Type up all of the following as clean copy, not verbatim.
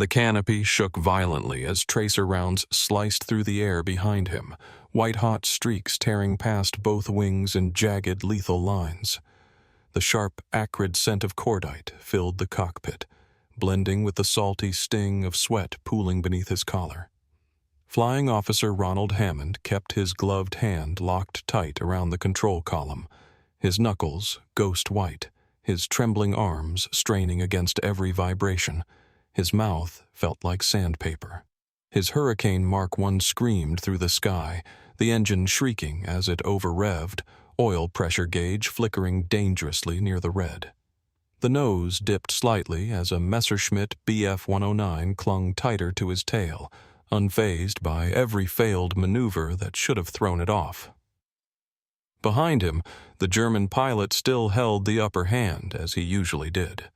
The canopy shook violently as tracer rounds sliced through the air behind him, white-hot streaks tearing past both wings in jagged, lethal lines. The sharp, acrid scent of cordite filled the cockpit, blending with the salty sting of sweat pooling beneath his collar. Flying Officer Ronald Hammond kept his gloved hand locked tight around the control column, his knuckles ghost white, his trembling arms straining against every vibration. His mouth felt like sandpaper. His Hurricane Mark I screamed through the sky, the engine shrieking as it over-revved, oil pressure gauge flickering dangerously near the red. The nose dipped slightly as a Messerschmitt Bf-109 clung tighter to his tail, unfazed by every failed maneuver that should have thrown it off. Behind him, the German pilot still held the upper hand, as he usually did.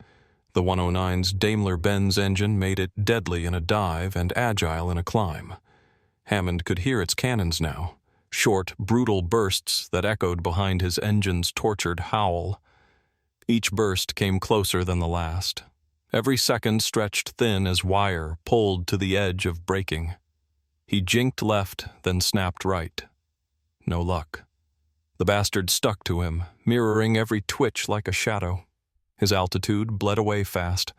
The 109's Daimler-Benz engine made it deadly in a dive and agile in a climb. Hammond could hear its cannons now, short, brutal bursts that echoed behind his engine's tortured howl. Each burst came closer than the last. Every second stretched thin as wire pulled to the edge of breaking. He jinked left, then snapped right. No luck. The bastard stuck to him, mirroring every twitch like a shadow. His altitude bled away fast,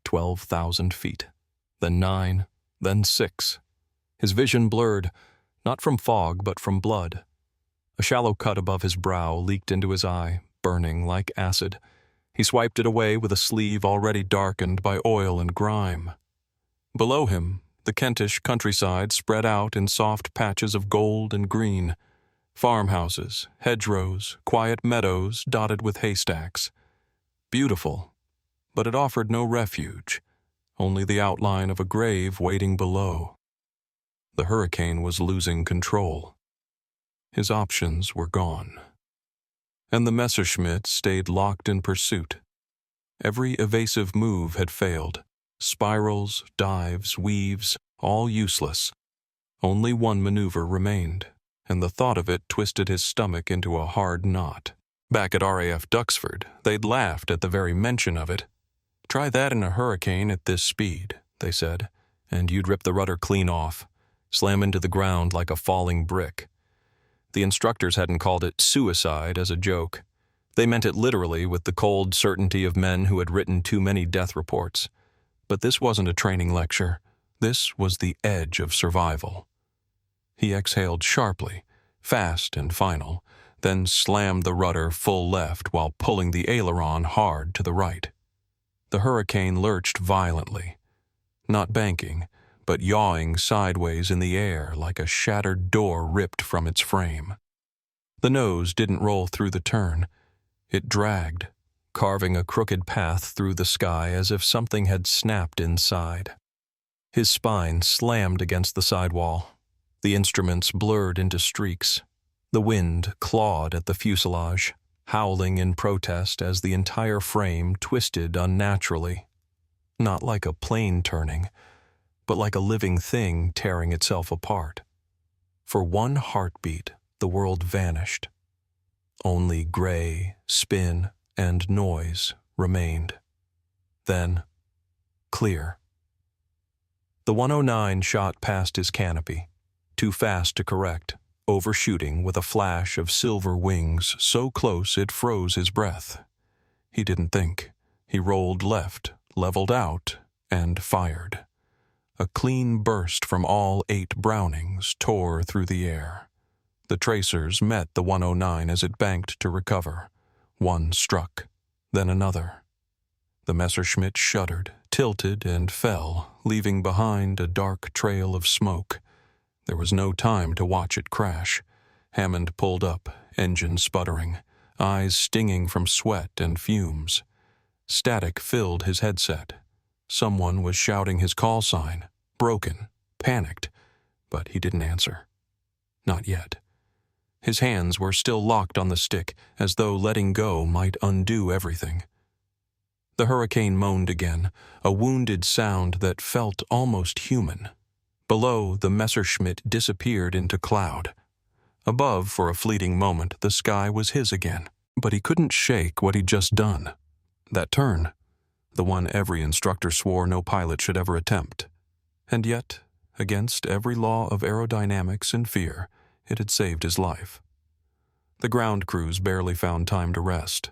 12,000 feet, then 9, then 6. His vision blurred, not from fog but from blood. A shallow cut above his brow leaked into his eye, burning like acid. He swiped it away with a sleeve already darkened by oil and grime. Below him, the Kentish countryside spread out in soft patches of gold and green. Farmhouses, hedgerows, quiet meadows dotted with haystacks. Beautiful, but it offered no refuge, only the outline of a grave waiting below. The Hurricane was losing control. His options were gone. And the Messerschmitt stayed locked in pursuit. Every evasive move had failed. Spirals, dives, weaves, all useless. Only one maneuver remained, and the thought of it twisted his stomach into a hard knot. Back at RAF Duxford, they'd laughed at the very mention of it. "Try that in a Hurricane at this speed," they said, "and you'd rip the rudder clean off, slam into the ground like a falling brick." The instructors hadn't called it suicide as a joke. They meant it literally with the cold certainty of men who had written too many death reports. But this wasn't a training lecture. This was the edge of survival. He exhaled sharply, fast and final, then slammed the rudder full left while pulling the aileron hard to the right. The Hurricane lurched violently, not banking, but yawing sideways in the air like a shattered door ripped from its frame. The nose didn't roll through the turn. It dragged, carving a crooked path through the sky as if something had snapped inside. His spine slammed against the sidewall. The instruments blurred into streaks. The wind clawed at the fuselage, howling in protest as the entire frame twisted unnaturally. Not like a plane turning, but like a living thing tearing itself apart. For one heartbeat, the world vanished. Only gray, spin, and noise remained. Then, clear. The 109 shot past his canopy, too fast to correct, overshooting with a flash of silver wings so close it froze his breath. He didn't think. He rolled left, leveled out, and fired. A clean burst from all 8 Brownings tore through the air. The tracers met the 109 as it banked to recover. One struck, then another. The Messerschmitt shuddered, tilted, and fell, leaving behind a dark trail of smoke. There was no time to watch it crash. Hammond pulled up, engine sputtering, eyes stinging from sweat and fumes. Static filled his headset. Someone was shouting his call sign, broken, panicked, but he didn't answer. Not yet. His hands were still locked on the stick, as though letting go might undo everything. The Hurricane moaned again, a wounded sound that felt almost human. Below, the Messerschmitt disappeared into cloud. Above, for a fleeting moment, the sky was his again, but he couldn't shake what he'd just done. That turn. the one every instructor swore no pilot should ever attempt. And yet, against every law of aerodynamics and fear, it had saved his life. The ground crews barely found time to rest.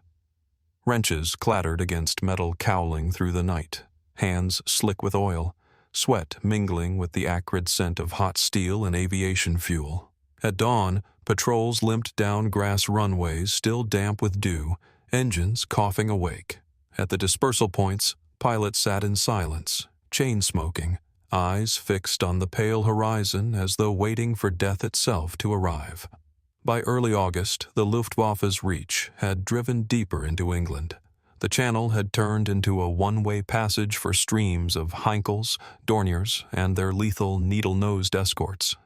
Wrenches clattered against metal cowling through the night, hands slick with oil, sweat mingling with the acrid scent of hot steel and aviation fuel. At dawn, patrols limped down grass runways still damp with dew, engines coughing awake. At the dispersal points, pilots sat in silence, chain-smoking, eyes fixed on the pale horizon as though waiting for death itself to arrive. By early August, the Luftwaffe's reach had driven deeper into England. The channel had turned into a one-way passage for streams of Heinkels, Dorniers, and their lethal needle-nosed escorts.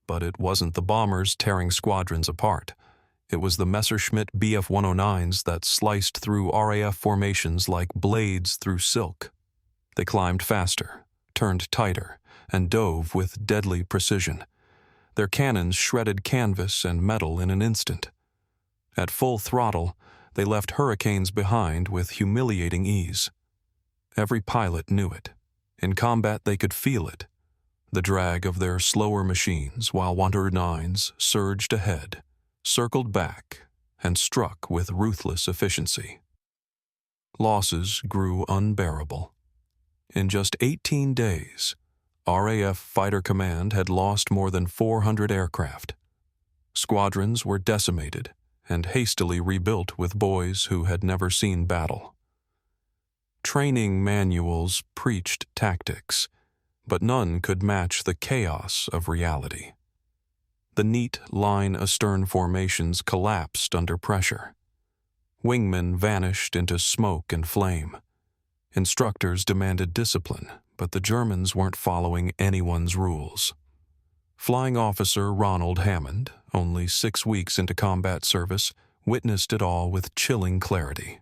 But it wasn't the bombers tearing squadrons apart. It was the Messerschmitt Bf-109s that sliced through RAF formations like blades through silk. They climbed faster, turned tighter, and dove with deadly precision. Their cannons shredded canvas and metal in an instant. At full throttle, they left hurricanes behind with humiliating ease. Every pilot knew it. In combat they could feel it. The drag of their slower machines while 109s surged ahead, circled back, and struck with ruthless efficiency. Losses grew unbearable. In just 18 days, RAF Fighter Command had lost more than 400 aircraft. Squadrons were decimated and hastily rebuilt with boys who had never seen battle. Training manuals preached tactics, but none could match the chaos of reality. The neat line astern formations collapsed under pressure. Wingmen vanished into smoke and flame. Instructors demanded discipline, but the Germans weren't following anyone's rules. Flying Officer Ronald Hammond, only 6 weeks into combat service, witnessed it all with chilling clarity.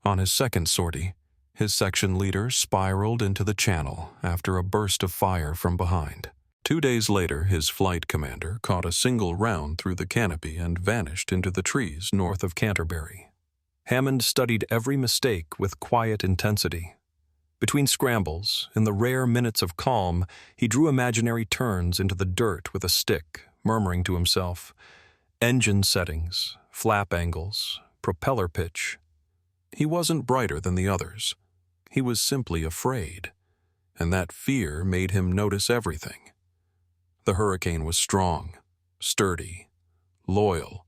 On his second sortie, his section leader spiraled into the channel after a burst of fire from behind. 2 days later, his flight commander caught a single round through the canopy and vanished into the trees north of Canterbury. Hammond studied every mistake with quiet intensity. Between scrambles, in the rare minutes of calm, he drew imaginary turns into the dirt with a stick, murmuring to himself, engine settings, flap angles, propeller pitch. He wasn't brighter than the others. He was simply afraid, and that fear made him notice everything. The Hurricane was strong, sturdy, loyal,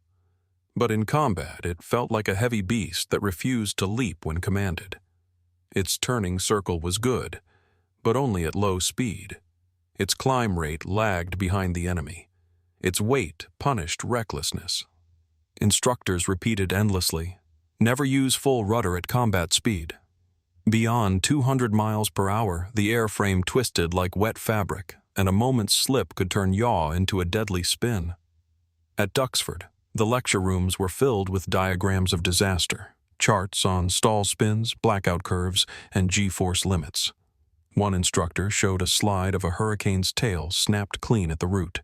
but in combat it felt like a heavy beast that refused to leap when commanded. Its turning circle was good, but only at low speed. Its climb rate lagged behind the enemy. Its weight punished recklessness. Instructors repeated endlessly, never use full rudder at combat speed. Beyond 200 miles per hour, the airframe twisted like wet fabric, and a moment's slip could turn yaw into a deadly spin. At Duxford, the lecture rooms were filled with diagrams of disaster, charts on stall spins, blackout curves, and G-force limits. One instructor showed a slide of a Hurricane's tail snapped clean at the root.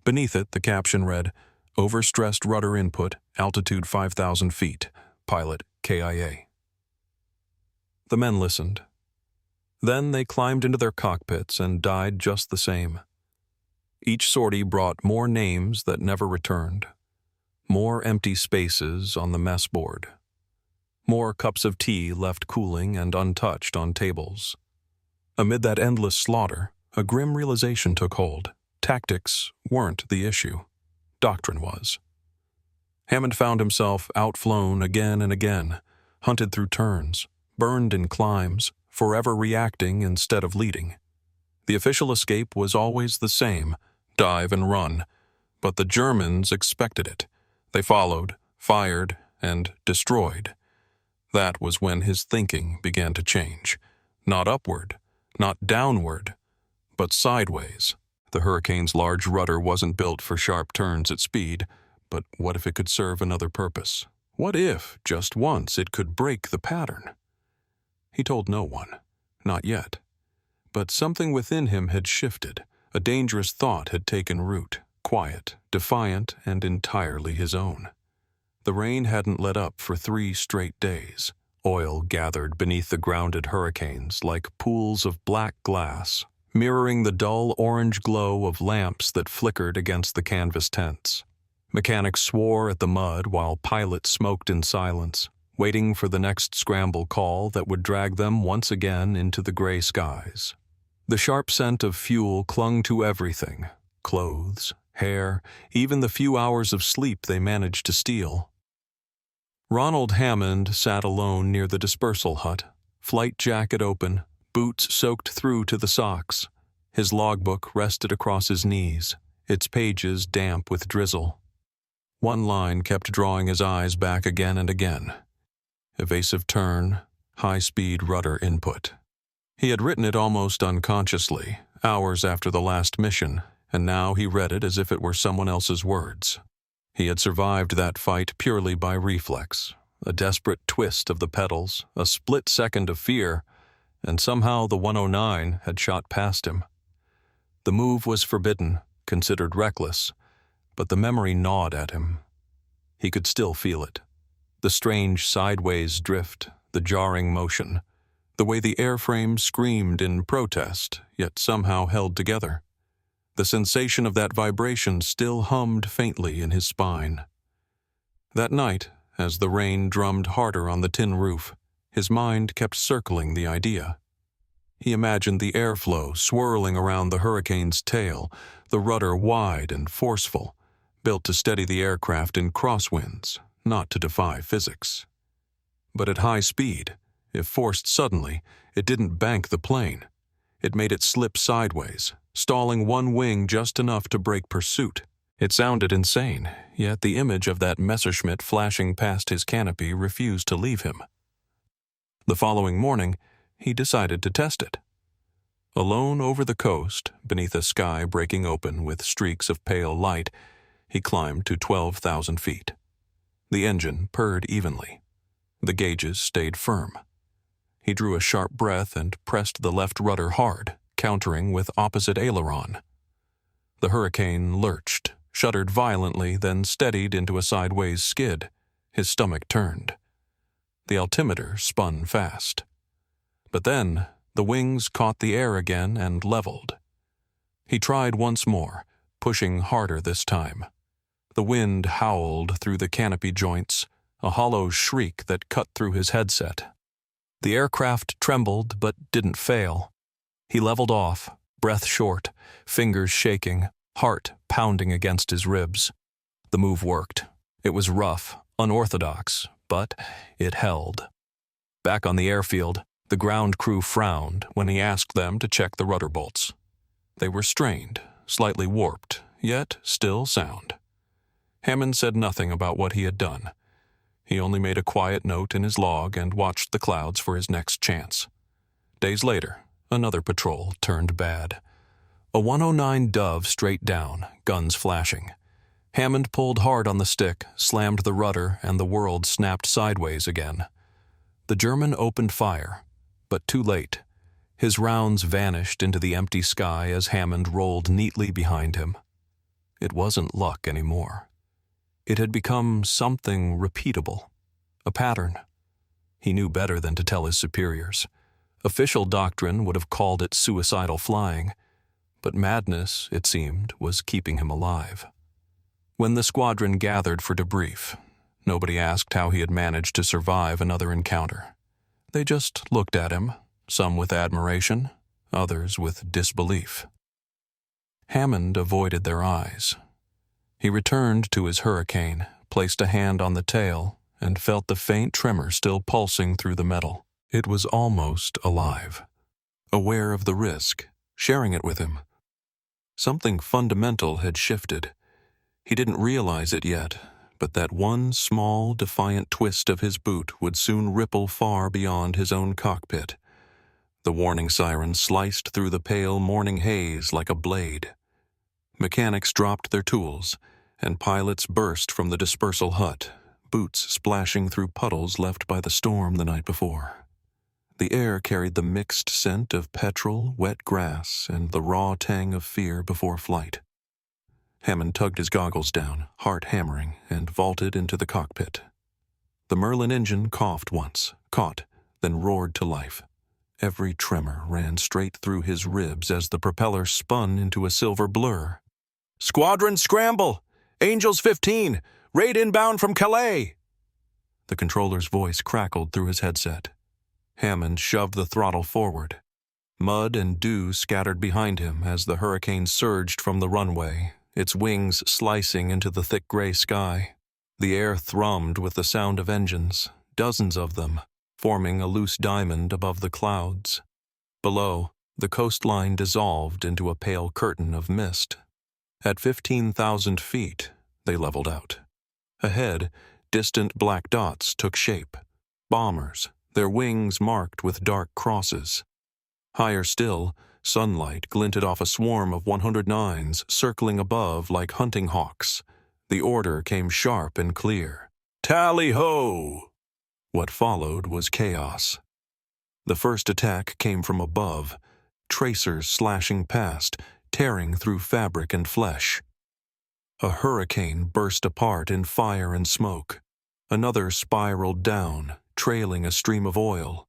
Beneath it, the caption read, "Overstressed rudder input, altitude 5,000 feet, pilot KIA." The men listened. Then they climbed into their cockpits and died just the same. Each sortie brought more names that never returned, more empty spaces on the mess board, more cups of tea left cooling and untouched on tables. Amid that endless slaughter, a grim realization took hold. Tactics weren't the issue. Doctrine was. Hammond found himself outflown again and again, hunted through turns, burned in climbs, forever reacting instead of leading. The official escape was always the same, dive and run, but the Germans expected it. They followed, fired, and destroyed. That was when his thinking began to change. Not upward, not downward, but sideways. The Hurricane's large rudder wasn't built for sharp turns at speed, but what if it could serve another purpose? What if, just once, it could break the pattern? He told no one, not yet. But something within him had shifted. A dangerous thought had taken root, quiet, defiant, and entirely his own. The rain hadn't let up for 3 straight days. Oil gathered beneath the grounded hurricanes like pools of black glass, mirroring the dull orange glow of lamps that flickered against the canvas tents. Mechanics swore at the mud while pilots smoked in silence, waiting for the next scramble call that would drag them once again into the gray skies. The sharp scent of fuel clung to everything: clothes, hair, even the few hours of sleep they managed to steal. Ronald Hammond sat alone near the dispersal hut, flight jacket open, boots soaked through to the socks. His logbook rested across his knees, its pages damp with drizzle. One line kept drawing his eyes back again and again: evasive turn, high-speed rudder input. He had written it almost unconsciously, hours after the last mission, and now he read it as if it were someone else's words. He had survived that fight purely by reflex, a desperate twist of the pedals, a split second of fear, and somehow the 109 had shot past him. The move was forbidden, considered reckless, but the memory gnawed at him. He could still feel it. The strange sideways drift, the jarring motion, the way the airframe screamed in protest, yet somehow held together. The sensation of that vibration still hummed faintly in his spine. That night, as the rain drummed harder on the tin roof, his mind kept circling the idea. He imagined the airflow swirling around the hurricane's tail, the rudder wide and forceful, built to steady the aircraft in crosswinds, not to defy physics. But at high speed, if forced suddenly, it didn't bank the plane. It made it slip sideways, stalling one wing just enough to break pursuit. It sounded insane, yet the image of that Messerschmitt flashing past his canopy refused to leave him. The following morning, he decided to test it. Alone over the coast, beneath a sky breaking open with streaks of pale light, he climbed to 12,000 feet. The engine purred evenly. The gauges stayed firm. He drew a sharp breath and pressed the left rudder hard, countering with opposite aileron. The hurricane lurched, shuddered violently, then steadied into a sideways skid. His stomach turned. The altimeter spun fast. But then, the wings caught the air again and leveled. He tried once more, pushing harder this time. The wind howled through the canopy joints, a hollow shriek that cut through his headset. The aircraft trembled but didn't fail. He leveled off, breath short, fingers shaking, heart pounding against his ribs. The move worked. It was rough, unorthodox, but it held. Back on the airfield, the ground crew frowned when he asked them to check the rudder bolts. They were strained, slightly warped, yet still sound. Hammond said nothing about what he had done. He only made a quiet note in his log and watched the clouds for his next chance. Days later, another patrol turned bad. A 109 dove straight down, guns flashing. Hammond pulled hard on the stick, slammed the rudder, and the world snapped sideways again. The German opened fire, but too late. His rounds vanished into the empty sky as Hammond rolled neatly behind him. It wasn't luck anymore. It had become something repeatable, a pattern. He knew better than to tell his superiors. Official doctrine would have called it suicidal flying, but madness, it seemed, was keeping him alive. When the squadron gathered for debrief, nobody asked how he had managed to survive another encounter. They just looked at him, some with admiration, others with disbelief. Hammond avoided their eyes. He returned to his hurricane, placed a hand on the tail, and felt the faint tremor still pulsing through the metal. It was almost alive, aware of the risk, sharing it with him. Something fundamental had shifted. He didn't realize it yet, but that one small, defiant twist of his boot would soon ripple far beyond his own cockpit. The warning siren sliced through the pale morning haze like a blade. Mechanics dropped their tools, and pilots burst from the dispersal hut, boots splashing through puddles left by the storm the night before. The air carried the mixed scent of petrol, wet grass, and the raw tang of fear before flight. Hammond tugged his goggles down, heart hammering, and vaulted into the cockpit. The Merlin engine coughed once, caught, then roared to life. Every tremor ran straight through his ribs as the propeller spun into a silver blur. "Squadron scramble! Angels 15! Raid inbound from Calais!" The controller's voice crackled through his headset. Hammond shoved the throttle forward. Mud and dew scattered behind him as the hurricane surged from the runway, its wings slicing into the thick gray sky. The air thrummed with the sound of engines, dozens of them, forming a loose diamond above the clouds. Below, the coastline dissolved into a pale curtain of mist. At 15,000 feet, they leveled out. Ahead, distant black dots took shape. Bombers, their wings marked with dark crosses. Higher still, sunlight glinted off a swarm of 109s circling above like hunting hawks. The order came sharp and clear. "Tally-ho!" What followed was chaos. The first attack came from above, tracers slashing past, tearing through fabric and flesh. A hurricane burst apart in fire and smoke. Another spiraled down, trailing a stream of oil.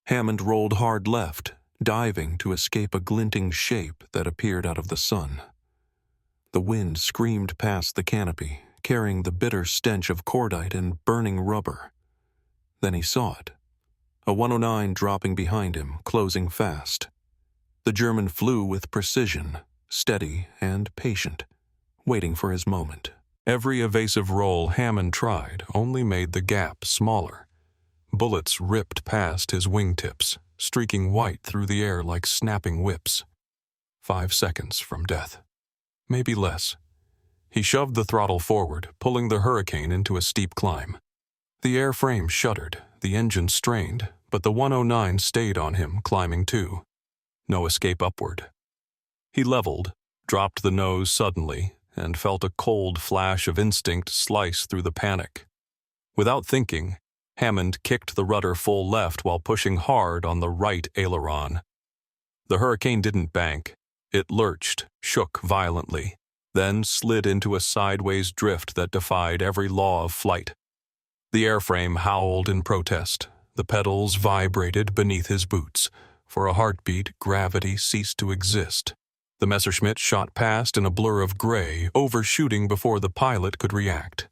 Hammond rolled hard left, diving to escape a glinting shape that appeared out of the sun. The wind screamed past the canopy, carrying the bitter stench of cordite and burning rubber. Then he saw it. A 109 dropping behind him, closing fast. The German flew with precision, steady and patient, waiting for his moment. Every evasive roll Hammond tried only made the gap smaller. Bullets ripped past his wingtips, streaking white through the air like snapping whips. 5 seconds from death. Maybe less. He shoved the throttle forward, pulling the hurricane into a steep climb. The airframe shuddered, the engine strained, but the 109 stayed on him, climbing too. No escape upward. He leveled, dropped the nose suddenly, and felt a cold flash of instinct slice through the panic. Without thinking, Hammond kicked the rudder full left while pushing hard on the right aileron. The hurricane didn't bank. It lurched, shook violently, then slid into a sideways drift that defied every law of flight. The airframe howled in protest. The pedals vibrated beneath his boots. For a heartbeat, gravity ceased to exist. The Messerschmitt shot past in a blur of gray, overshooting before the pilot could react.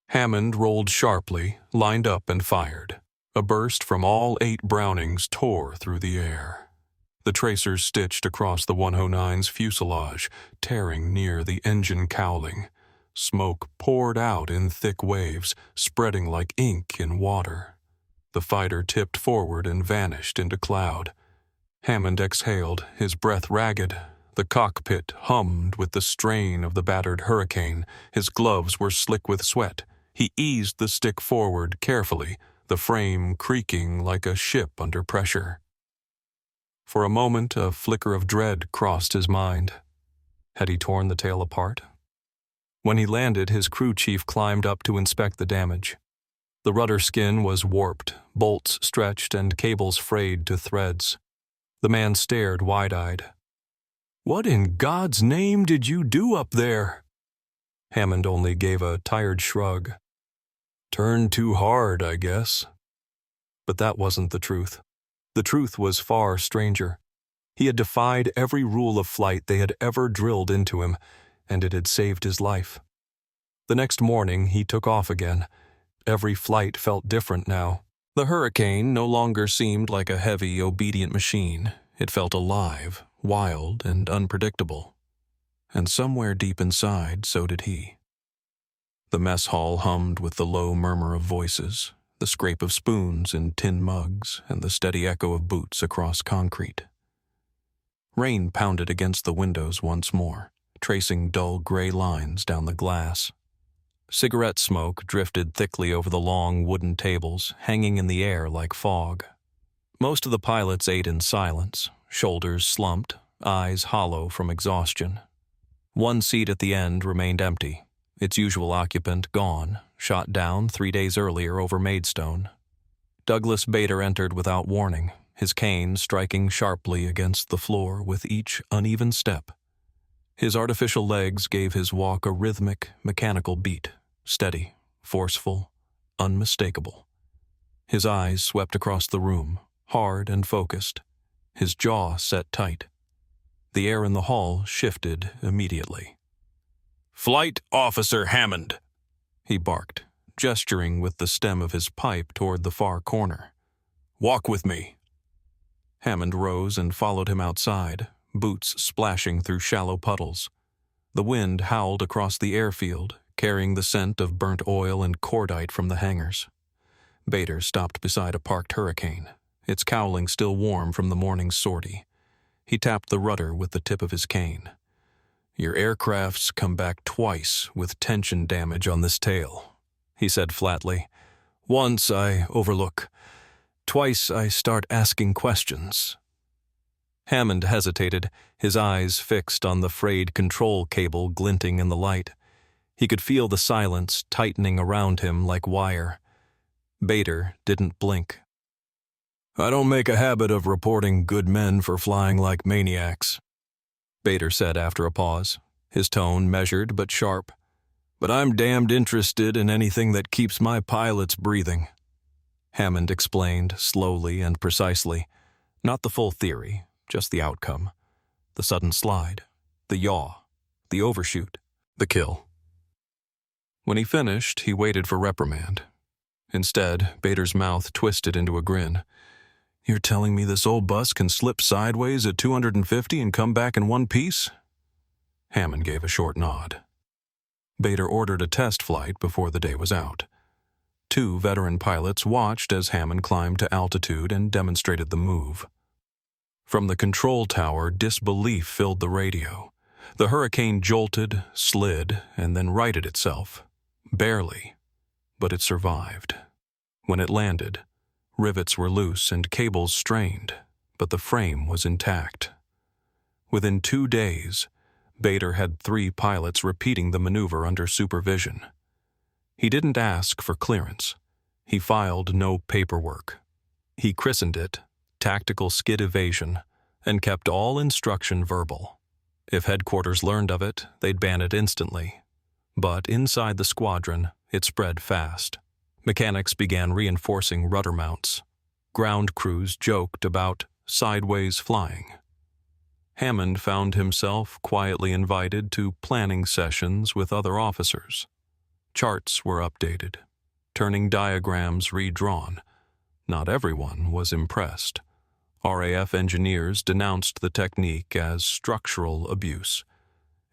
Hammond rolled sharply, lined up and fired. A burst from all 8 Brownings tore through the air. The tracers stitched across the 109's fuselage, tearing near the engine cowling. Smoke poured out in thick waves, spreading like ink in water. The fighter tipped forward and vanished into cloud. Hammond exhaled, his breath ragged. The cockpit hummed with the strain of the battered hurricane. His gloves were slick with sweat. He eased the stick forward carefully, the frame creaking like a ship under pressure. For a moment, a flicker of dread crossed his mind. Had he torn the tail apart? When he landed, his crew chief climbed up to inspect the damage. The rudder skin was warped, bolts stretched, and cables frayed to threads. The man stared wide-eyed. "What in God's name did you do up there?" Hammond only gave a tired shrug. "Turned too hard, I guess." But that wasn't the truth. The truth was far stranger. He had defied every rule of flight they had ever drilled into him, and it had saved his life. The next morning, he took off again. Every flight felt different now. The hurricane no longer seemed like a heavy, obedient machine. It felt alive, wild, and unpredictable. And somewhere deep inside, so did he. The mess hall hummed with the low murmur of voices, the scrape of spoons in tin mugs, and the steady echo of boots across concrete. Rain pounded against the windows once more, tracing dull gray lines down the glass. Cigarette smoke drifted thickly over the long wooden tables, hanging in the air like fog. Most of the pilots ate in silence, shoulders slumped, eyes hollow from exhaustion. One seat at the end remained empty, its usual occupant gone, shot down 3 days earlier over Maidstone. Douglas Bader entered without warning, his cane striking sharply against the floor with each uneven step. His artificial legs gave his walk a rhythmic, mechanical beat, steady, forceful, unmistakable. His eyes swept across the room, hard and focused, his jaw set tight. The air in the hall shifted immediately. "Flight Officer Hammond," he barked, gesturing with the stem of his pipe toward the far corner. "Walk with me." Hammond rose and followed him outside, boots splashing through shallow puddles. The wind howled across the airfield, carrying the scent of burnt oil and cordite from the hangars. Bader stopped beside a parked Hurricane, its cowling still warm from the morning's sortie. He tapped the rudder with the tip of his cane. "Your aircraft's come back twice with tension damage on this tail," he said flatly. "Once I overlook. Twice I start asking questions." Hammond hesitated, his eyes fixed on the frayed control cable glinting in the light. He could feel the silence tightening around him like wire. Bader didn't blink. "I don't make a habit of reporting good men for flying like maniacs," Bader said after a pause, his tone measured but sharp. "But I'm damned interested in anything that keeps my pilots breathing." Hammond explained slowly and precisely, not the full theory, just the outcome. The sudden slide, the yaw, the overshoot, the kill. When he finished, he waited for reprimand. Instead, Bader's mouth twisted into a grin. "You're telling me this old bus can slip sideways at 250 and come back in one piece?" Hammond gave a short nod. Bader ordered a test flight before the day was out. 2 veteran pilots watched as Hammond climbed to altitude and demonstrated the move. From the control tower, disbelief filled the radio. The Hurricane jolted, slid, and then righted itself. Barely, but it survived. When it landed, rivets were loose and cables strained, but the frame was intact. Within 2 days, Bader had 3 pilots repeating the maneuver under supervision. He didn't ask for clearance. He filed no paperwork. He christened it Tactical Skid Evasion and kept all instruction verbal. If headquarters learned of it, they'd ban it instantly. But inside the squadron, it spread fast. Mechanics began reinforcing rudder mounts. Ground crews joked about sideways flying. Hammond found himself quietly invited to planning sessions with other officers. Charts were updated, turning diagrams redrawn. Not everyone was impressed. RAF engineers denounced the technique as structural abuse.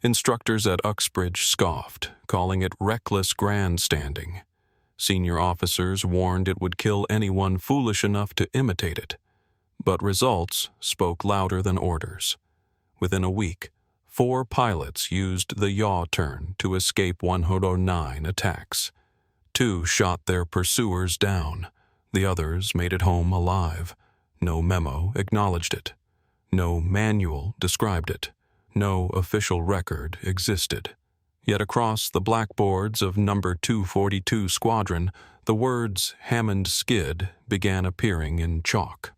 Instructors at Uxbridge scoffed, calling it reckless grandstanding. Senior officers warned it would kill anyone foolish enough to imitate it. But results spoke louder than orders. Within a week, 4 pilots used the yaw turn to escape Bf-109 attacks. 2 shot their pursuers down. The others made it home alive. No memo acknowledged it. No manual described it. No official record existed. Yet across the blackboards of number 242 Squadron, the words Hammond Skid began appearing in chalk.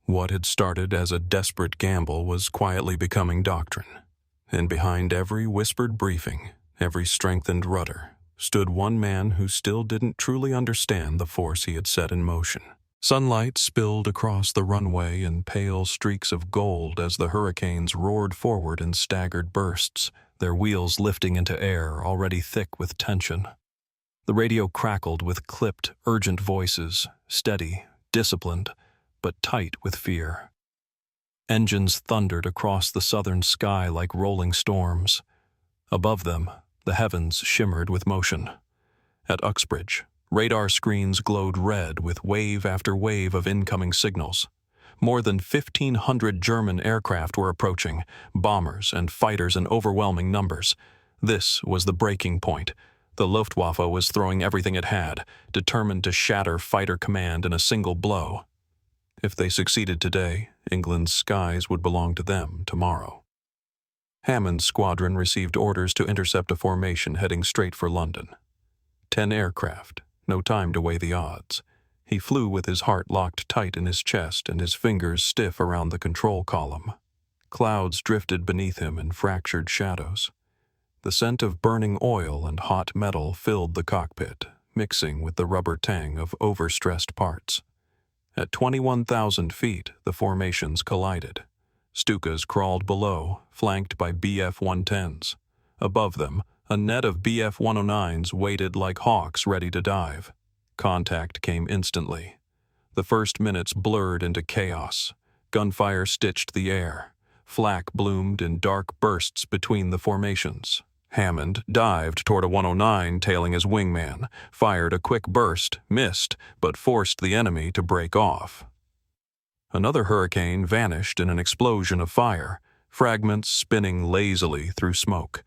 What had started as a desperate gamble was quietly becoming doctrine. And behind every whispered briefing, every strengthened rudder, stood one man who still didn't truly understand the force he had set in motion. Sunlight spilled across the runway in pale streaks of gold as the Hurricanes roared forward in staggered bursts, their wheels lifting into air already thick with tension. The radio crackled with clipped, urgent voices, steady, disciplined, but tight with fear. Engines thundered across the southern sky like rolling storms. Above them, the heavens shimmered with motion. At Uxbridge, radar screens glowed red with wave after wave of incoming signals. More than 1,500 German aircraft were approaching, bombers and fighters in overwhelming numbers. This was the breaking point. The Luftwaffe was throwing everything it had, determined to shatter fighter command in a single blow. If they succeeded today, England's skies would belong to them tomorrow. Hammond's squadron received orders to intercept a formation heading straight for London. 10 aircraft, no time to weigh the odds. He flew with his heart locked tight in his chest and his fingers stiff around the control column. Clouds drifted beneath him in fractured shadows. The scent of burning oil and hot metal filled the cockpit, mixing with the rubber tang of overstressed parts. At 21,000 feet, the formations collided. Stukas crawled below, flanked by Bf-110s. Above them, a net of Bf-109s waited like hawks ready to dive. Contact came instantly. The first minutes blurred into chaos. Gunfire stitched the air. Flak bloomed in dark bursts between the formations. Hammond dived toward a 109 tailing his wingman, fired a quick burst, missed, but forced the enemy to break off. Another Hurricane vanished in an explosion of fire, fragments spinning lazily through smoke.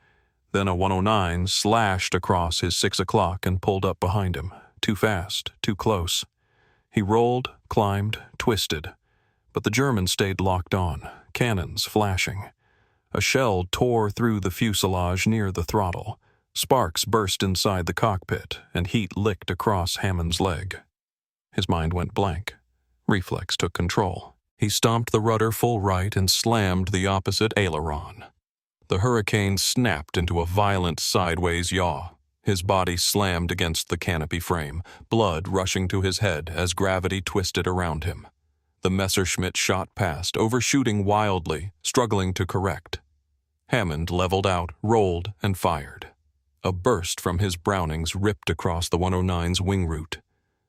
Then a 109 slashed across his 6 o'clock and pulled up behind him, too fast, too close. He rolled, climbed, twisted, but the German stayed locked on, cannons flashing. A shell tore through the fuselage near the throttle. Sparks burst inside the cockpit, and heat licked across Hammond's leg. His mind went blank. Reflex took control. He stomped the rudder full right and slammed the opposite aileron. The Hurricane snapped into a violent sideways yaw. His body slammed against the canopy frame, blood rushing to his head as gravity twisted around him. The Messerschmitt shot past, overshooting wildly, struggling to correct. Hammond leveled out, rolled, and fired. A burst from his Brownings ripped across the 109's wing route.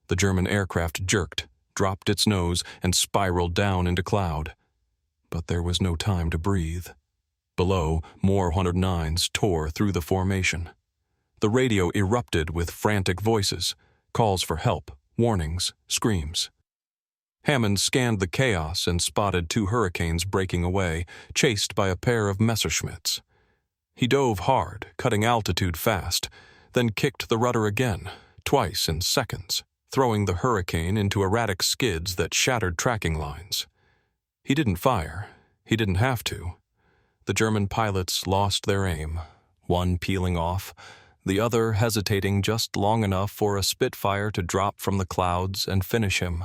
The German aircraft jerked, dropped its nose, and spiraled down into cloud. But there was no time to breathe. Below, more 109s tore through the formation. The radio erupted with frantic voices, calls for help, warnings, screams. Hammond scanned the chaos and spotted 2 Hurricanes breaking away, chased by a pair of Messerschmitts. He dove hard, cutting altitude fast, then kicked the rudder again, twice in seconds, throwing the Hurricane into erratic skids that shattered tracking lines. He didn't fire. He didn't have to. The German pilots lost their aim, one peeling off, the other hesitating just long enough for a Spitfire to drop from the clouds and finish him.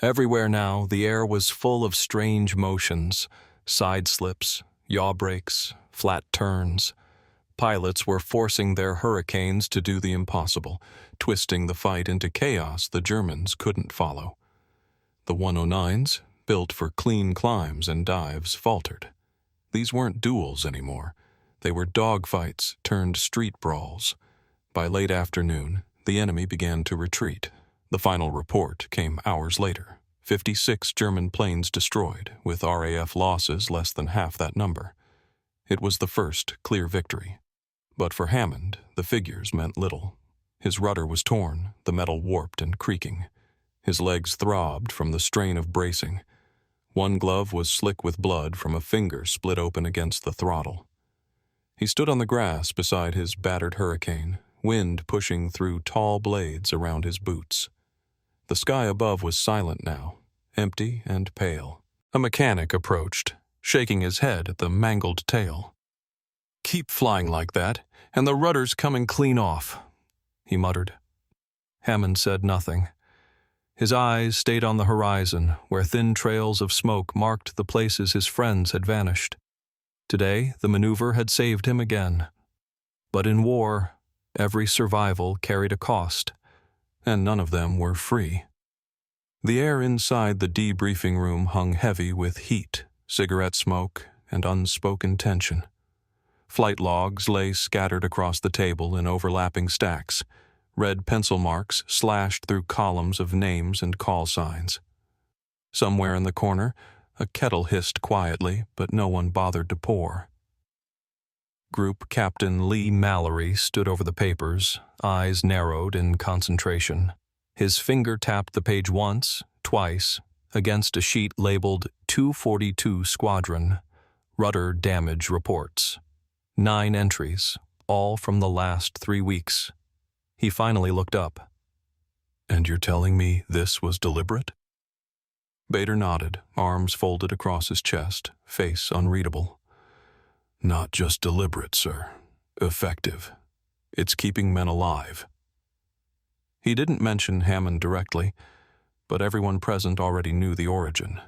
Everywhere now, the air was full of strange motions, side slips, yaw breaks, flat turns. Pilots were forcing their Hurricanes to do the impossible, twisting the fight into chaos the Germans couldn't follow. The 109s, built for clean climbs and dives, faltered. These weren't duels anymore. They were dogfights turned street brawls. By late afternoon, the enemy began to retreat. The final report came hours later. 56 German planes destroyed, with RAF losses less than half that number. It was the first clear victory. But for Hammond, the figures meant little. His rudder was torn, the metal warped and creaking. His legs throbbed from the strain of bracing. One glove was slick with blood from a finger split open against the throttle. He stood on the grass beside his battered Hurricane, wind pushing through tall blades around his boots. The sky above was silent now, empty and pale. A mechanic approached, shaking his head at the mangled tail. "Keep flying like that, and the rudder's coming clean off," he muttered. Hammond said nothing. His eyes stayed on the horizon, where thin trails of smoke marked the places his friends had vanished. Today, the maneuver had saved him again. But in war, every survival carried a cost, and none of them were free. The air inside the debriefing room hung heavy with heat, cigarette smoke, and unspoken tension. Flight logs lay scattered across the table in overlapping stacks, red pencil marks slashed through columns of names and call signs. Somewhere in the corner, a kettle hissed quietly, but no one bothered to pour. Group Captain Lee Mallory stood over the papers, eyes narrowed in concentration. His finger tapped the page once, twice, against a sheet labeled 242 Squadron, Rudder Damage Reports. 9 entries, all from the last 3 weeks. He finally looked up. "And you're telling me this was deliberate?" Bader nodded, arms folded across his chest, face unreadable. "Not just deliberate, sir. Effective. It's keeping men alive." He didn't mention Hammond directly, but everyone present already knew the origin.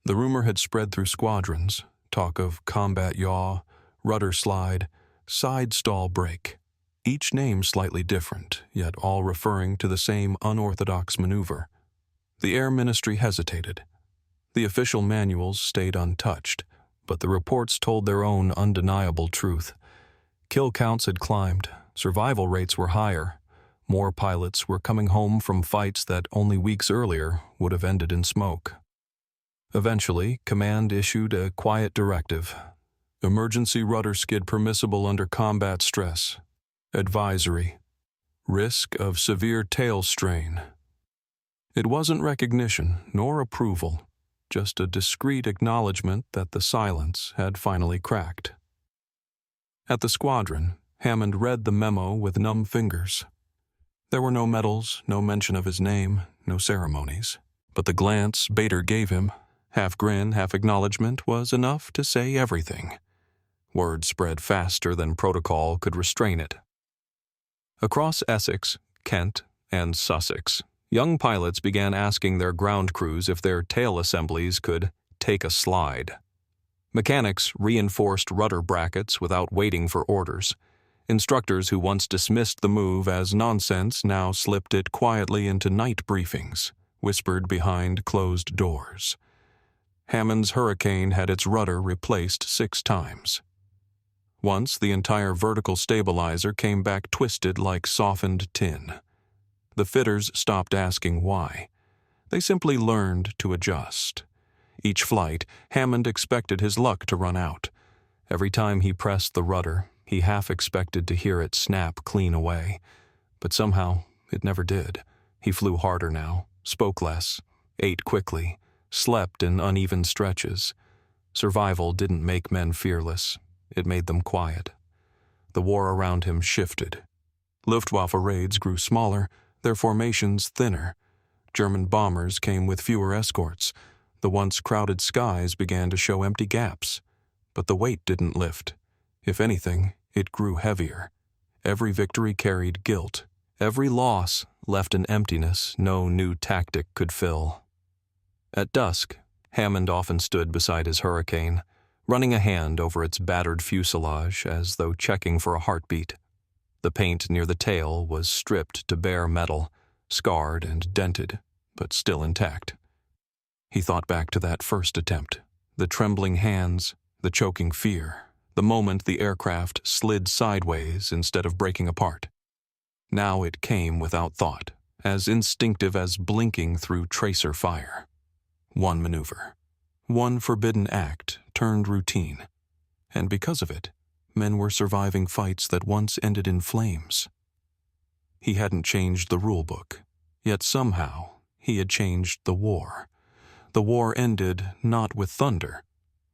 The rumor had spread through squadrons, talk of combat yaw, rudder slide, side stall break. each name slightly different, yet all referring to the same unorthodox maneuver. The Air Ministry hesitated. The official manuals stayed untouched, but the reports told their own undeniable truth. Kill counts had climbed, survival rates were higher, more pilots were coming home from fights that only weeks earlier would have ended in smoke. Eventually, Command issued a quiet directive. Emergency rudder skid permissible under combat stress. Advisory. Risk of severe tail strain. It wasn't recognition nor approval, just a discreet acknowledgement that the silence had finally cracked. At the squadron, Hammond read the memo with numb fingers. There were no medals, no mention of his name, no ceremonies. But the glance Bader gave him, half grin, half acknowledgement, was enough to say everything. Word spread faster than protocol could restrain it. Across Essex, Kent, and Sussex, young pilots began asking their ground crews if their tail assemblies could take a slide. Mechanics reinforced rudder brackets without waiting for orders. Instructors who once dismissed the move as nonsense now slipped it quietly into night briefings, whispered behind closed doors. Hammond's Hurricane had its rudder replaced 6 times. Once, the entire vertical stabilizer came back twisted like softened tin. The fitters stopped asking why. They simply learned to adjust. Each flight, Hammond expected his luck to run out. Every time he pressed the rudder, he half expected to hear it snap clean away. But somehow, it never did. He flew harder now, spoke less, ate quickly, slept in uneven stretches. Survival didn't make men fearless. It made them quiet. The war around him shifted. Luftwaffe raids grew smaller, their formations thinner. German bombers came with fewer escorts. The once crowded skies began to show empty gaps. But the weight didn't lift. If anything, it grew heavier. Every victory carried guilt. Every loss left an emptiness no new tactic could fill. At dusk, Hammond often stood beside his Hurricane, running a hand over its battered fuselage as though checking for a heartbeat. The paint near the tail was stripped to bare metal, scarred and dented, but still intact. He thought back to that first attempt, the trembling hands, the choking fear, the moment the aircraft slid sideways instead of breaking apart. Now it came without thought, as instinctive as blinking through tracer fire. One maneuver, one forbidden act turned routine, and because of it, men were surviving fights that once ended in flames. He hadn't changed the rulebook, yet somehow he had changed the war. The war ended not with thunder,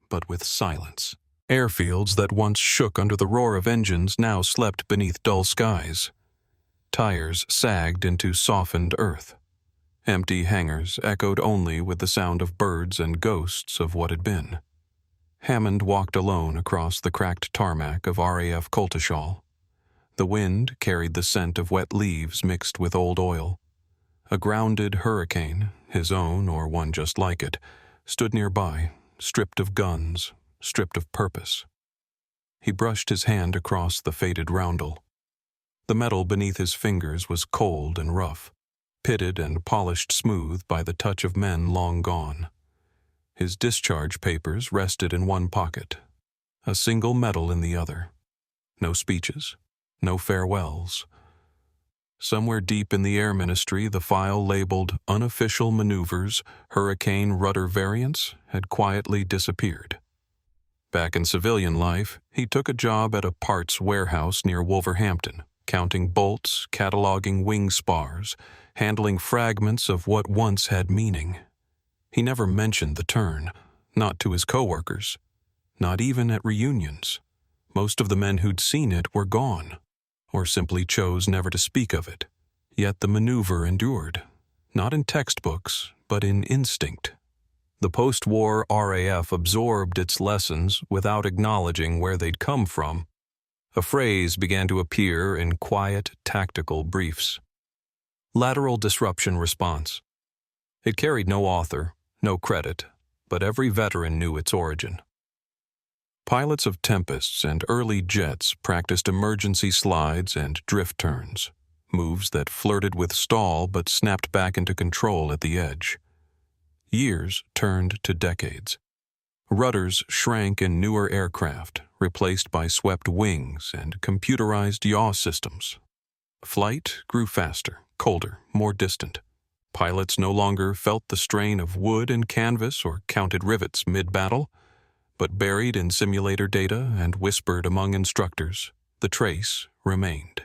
but with silence. Airfields that once shook under the roar of engines now slept beneath dull skies. Tires sagged into softened earth. Empty hangars echoed only with the sound of birds and ghosts of what had been. Hammond walked alone across the cracked tarmac of RAF Coltishall. The wind carried the scent of wet leaves mixed with old oil. A grounded Hurricane, his own or one just like it, stood nearby, stripped of guns, stripped of purpose. He brushed his hand across the faded roundel. The metal beneath his fingers was cold and rough, pitted and polished smooth by the touch of men long gone. His discharge papers rested in one pocket, a single medal in the other. No speeches, no farewells. Somewhere deep in the Air Ministry, the file labeled Unofficial Maneuvers, Hurricane Rudder Variants had quietly disappeared. Back in civilian life, he took a job at a parts warehouse near Wolverhampton, counting bolts, cataloging wing spars, handling fragments of what once had meaning. He never mentioned the turn, not to his coworkers, not even at reunions. Most of the men who'd seen it were gone, or simply chose never to speak of it. Yet the maneuver endured, not in textbooks, but in instinct. The post-war RAF absorbed its lessons without acknowledging where they'd come from. A phrase began to appear in quiet, tactical briefs. Lateral disruption response. It carried no author, no credit, but every veteran knew its origin. Pilots of Tempests and early jets practiced emergency slides and drift turns, moves that flirted with stall but snapped back into control at the edge. Years turned to decades. Rudders shrank in newer aircraft, replaced by swept wings and computerized yaw systems. Flight grew faster, colder, more distant. Pilots no longer felt the strain of wood and canvas or counted rivets mid-battle, but buried in simulator data and whispered among instructors, the trace remained.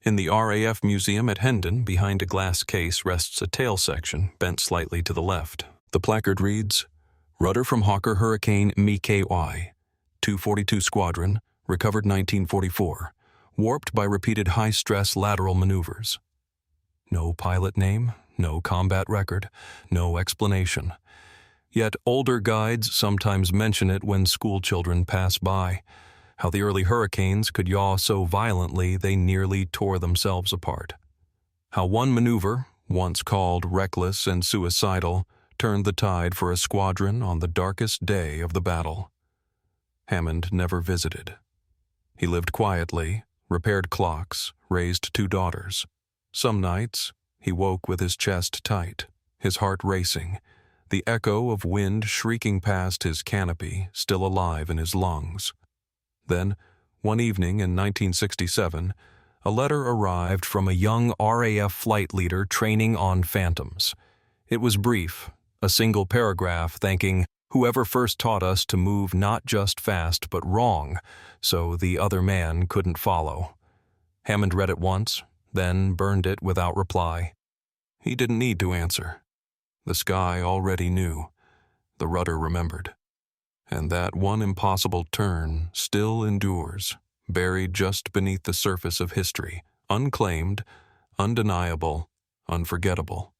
In the RAF Museum at Hendon, behind a glass case, rests a tail section bent slightly to the left. The placard reads, Rudder from Hawker Hurricane MKY, 242 Squadron, recovered 1944, warped by repeated high-stress lateral maneuvers. No pilot name, no combat record, no explanation. Yet older guides sometimes mention it when schoolchildren pass by, how the early hurricanes could yaw so violently they nearly tore themselves apart. How one maneuver, once called reckless and suicidal, turned the tide for a squadron on the darkest day of the battle. Hammond never visited. He lived quietly, repaired clocks, raised 2 daughters. Some nights, he woke with his chest tight, his heart racing, the echo of wind shrieking past his canopy still alive in his lungs. Then, one evening in 1967, a letter arrived from a young RAF flight leader training on Phantoms. It was brief, a single paragraph thanking whoever first taught us to move not just fast but wrong, so the other man couldn't follow. Hammond read it once, then burned it without reply. He didn't need to answer. The sky already knew. The rudder remembered. And that one impossible turn still endures, buried just beneath the surface of history, unclaimed, undeniable, unforgettable.